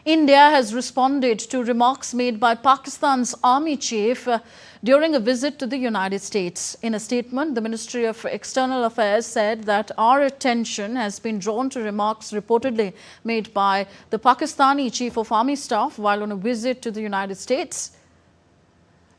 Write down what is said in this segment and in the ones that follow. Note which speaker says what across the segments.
Speaker 1: India has responded to remarks made by Pakistan's army chief during a visit to the United States. In a statement, the Ministry of External Affairs said that our attention has been drawn to remarks reportedly made by the Pakistani Chief of Army Staff while on a visit to the United States.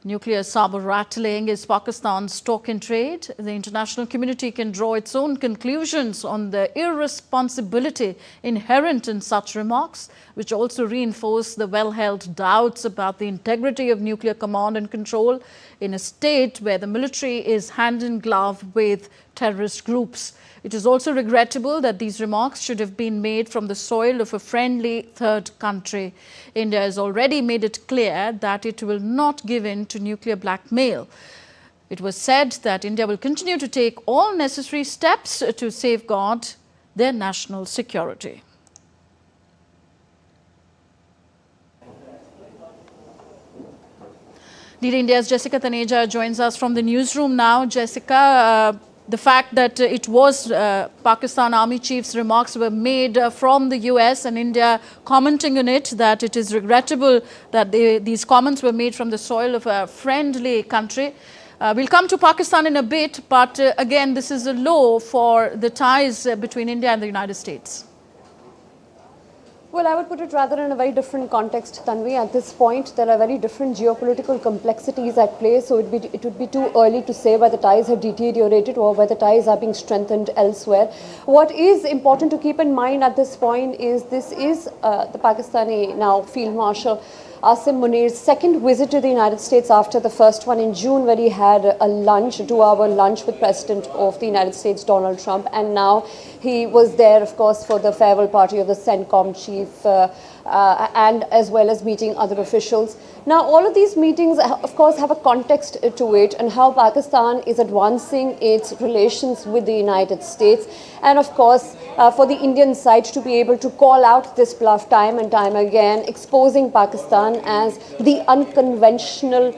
Speaker 1: Nuclear saber rattling is Pakistan's talk in trade. The international community can draw its own conclusions on the irresponsibility inherent in such remarks, which also reinforce the well-held doubts about the integrity of nuclear command and control in a state where the military is hand in glove with terrorist groups. It is also regrettable that these remarks should have been made from the soil of a friendly third country. India has already made it clear that it will not give in to nuclear blackmail. It was said that India will continue to take all necessary steps to safeguard their national security. Lead India's Jessica Taneja joins us from the newsroom now. Jessica, the fact that it was Pakistan Army Chief's remarks were made from the US and India commenting on it, that it is regrettable that these comments were made from the soil of a friendly country. We'll come to Pakistan in a bit, but again, this is a low for the ties between India and the United States.
Speaker 2: Well, I would put it rather in a very different context, Tanvi. At this point, there are very different geopolitical complexities at play, so it would be too early to say whether ties have deteriorated or whether ties are being strengthened elsewhere. What is important to keep in mind at this point is this is the Pakistani now Field Marshal Asim Munir's second visit to the United States after the first one in June, where he had a lunch, a 2-hour lunch with President of the United States, Donald Trump. And now he was there, of course, for the farewell party of the CENTCOM chief and as well as meeting other officials. Now, all of these meetings, of course, have a context to it and how Pakistan is advancing its relations with the United States. And, of course, for the Indian side to be able to call out this bluff time and time again, exposing Pakistan as the unconventional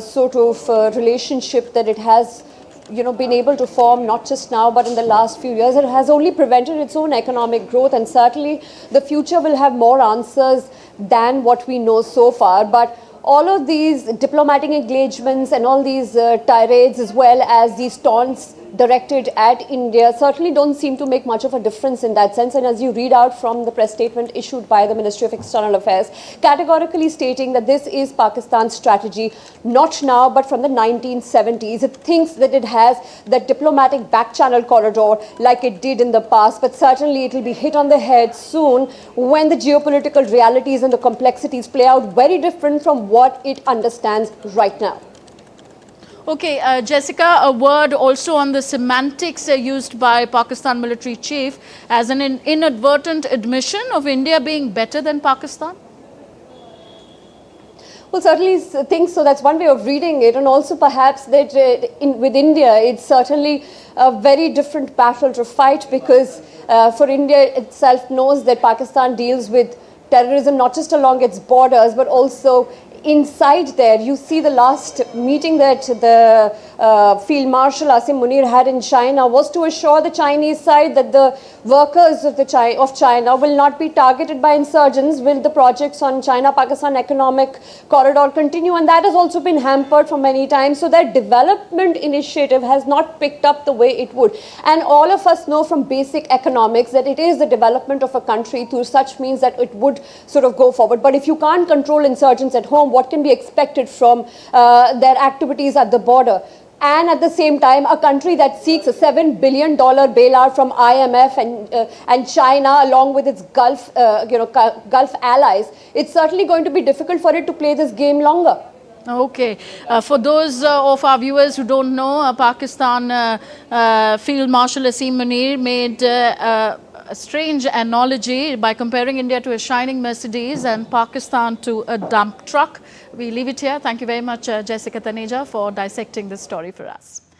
Speaker 2: sort of relationship that it has been able to form not just now but in the last few years. It has only prevented its own economic growth, and certainly the future will have more answers than what we know so far. But all of these diplomatic engagements and all these tirades as well as these taunts directed at India certainly don't seem to make much of a difference in that sense. And as you read out from the press statement issued by the Ministry of External Affairs, categorically stating that this is Pakistan's strategy, not now but from the 1970s. It thinks that it has that diplomatic back-channel corridor like it did in the past, but certainly it will be hit on the head soon when the geopolitical realities and the complexities play out very different from what it understands right now.
Speaker 1: Okay, Jessica, a word also on the semantics used by Pakistan military chief as an inadvertent admission of India being better than Pakistan?
Speaker 2: Well, certainly think so. That's one way of reading it. And also perhaps that with India, it's certainly a very different battle to fight, because for India itself knows that Pakistan deals with terrorism not just along its borders but also inside there. You see the last meeting that the Field Marshal Asim Munir had in China was to assure the Chinese side that the workers of China will not be targeted by insurgents. Will the projects on China-Pakistan economic corridor continue? And that has also been hampered for many times. So that development initiative has not picked up the way it would. And all of us know from basic economics that it is the development of a country through such means that it would sort of go forward. But if you can't control insurgents at home, what can be expected from their activities at the border? And at the same time, a country that seeks a $7 billion bailout from IMF and China, along with its Gulf allies, it's certainly going to be difficult for it to play this game longer.
Speaker 1: Okay. For those of our viewers who don't know, Pakistan Field Marshal Asim Munir made a strange analogy by comparing India to a shining Mercedes and Pakistan to a dump truck. We leave it here. Thank you very much, Jessica Taneja, for dissecting this story for us.